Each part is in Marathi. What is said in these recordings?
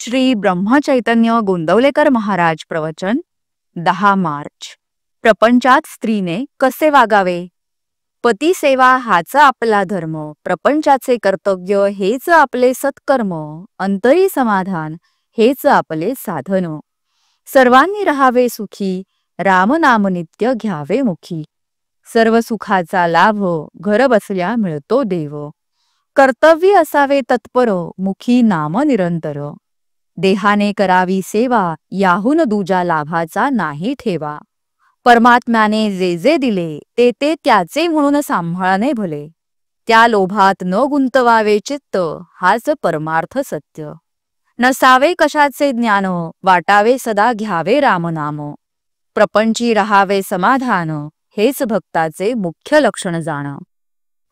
श्री ब्रह्मचैतन्य गोंदवलेकर महाराज प्रवचन 10 मार्च। प्रपंचात स्त्रीने कसे वागावे। पती सेवा हाच आपला धर्म, प्रपंचाचे कर्तव्य हेच आपले सत्कर्म, अंतरी समाधान हेच आपले साधन। सर्वांनी राहावे सुखी, राम नाम नित्य घ्यावे मुखी। सर्व सुखाचा लाभ घर बसल्या मिळतो देव। कर्तव्य असावे तत्पर, मुखी नाम निरंतर। देहाने करावी सेवा, याहून दूजा लाभाचा नाही ठेवा। परमात्म्याने जे जे दिले ते ते त्याचे म्हणून सांभाळणे भले। त्या लोभात न गुंतवावे चित्त, हाच परमार्थ सत्य। नसावे कशाचे ज्ञान, वाटावे सदा घ्यावे रामनाम। प्रपंची राहावे समाधान, हेच भक्ताचे मुख्य लक्षण जाण।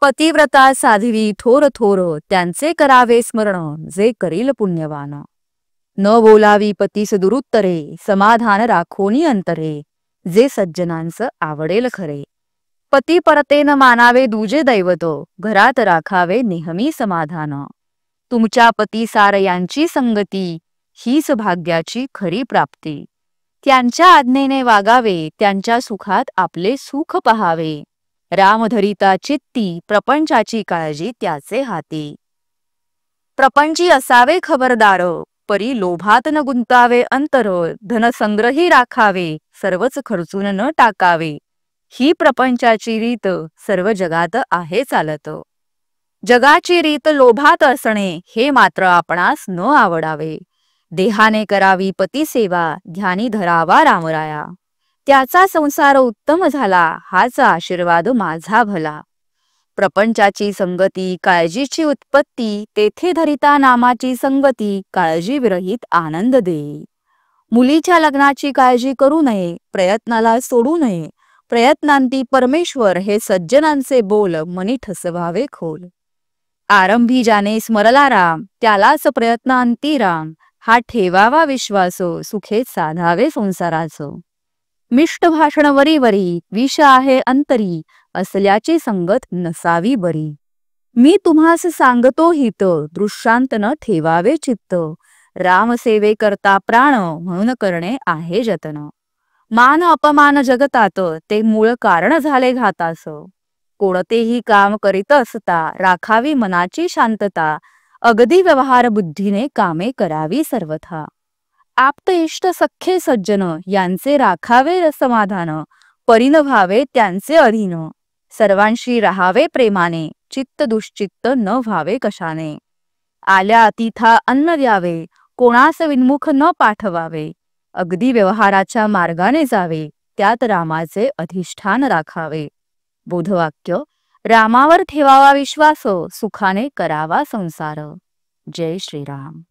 पतिव्रता साध्वी थोर थोर, त्यांचे करावे स्मरण, जे करील पुण्यवान। न बोलावी पतीस दुरुत्तरे, समाधान राखोनी अंतरे, जे सज्जनांस आवडेल खरे। पती परतेन मानावे दूजे दैवत, घरात राखावे नेहमी समाधान। तुमच्या पतीसार यांची संगती, हीच भाग्याची खरी प्राप्ती। त्यांच्या आज्ञेने वागावे, त्यांच्या सुखात आपले सुख पहावे। राम धरिता चित्ती, प्रपंचाची काळजी त्याचे हाती। प्रपंची असावे खबरदार, परी लोभात न गुंतावे अंतर। धनसंग्रही राखावे, सर्वच खर्चून न टाकावे। ही प्रपंचाची रीत, सर्व जगात आहे चालत। जगाची रीत लोभात असणे, हे मात्र आपणास न आवडावे। देहाने करावी पती सेवा, ध्यानी धरावा रामराया। त्याचा संसार उत्तम झाला, हाच आशीर्वाद माझा भला। प्रपंचाची संगती, काळजीची उत्पत्ती, तेथे धरिता नामाची संगती, काळजी विरहित आनंद देई। मुलीच्या लग्नाची काळजी करू नये, प्रयत्नाला सोडू नये। प्रयत्नांती परमेश्वर, हे सज्जनांचे बोल, मनी ठसवावे खोल। आरंभी ज्याने स्मरला राम, त्यालाच प्रयत्नांती राम। हा ठेवावा विश्वास, सुखे साधावे संसाराच। मिष्ट भाषण वरी वरी, विष आहे अंतरी, असल्याची संगत नसावी बरी। मी तुम्हास सांगतो हित, दृष्टांत न ठेवावे चित्त। रामसेवे करता प्राण, म्हणून करणे आहे जतन। मान अपमान जगतात, ते मूळ कारण झाले घातास। कोणतेही काम करीत असता, राखावी मनाची शांतता। अगदी व्यवहार बुद्धीने कामे करावी सर्वथा। आप्त इष्ट सख्खे सज्जन, यांचे राखावे समाधान। परिण व्हावे त्यांचे अधीन, सर्वांशी राहावे प्रेमाने। चित्त दुश्चित्त न व्हावे कशाने। आल्या अतिथा अन्न द्यावे, कोणास विन्मुख न पाठवावे। अगदी व्यवहाराच्या मार्गाने जावे, त्यात रामाचे अधिष्ठान राखावे। बोधवाक्य, रामावर ठेवावा विश्वास, सुखाने करावा संसार। जय श्रीराम।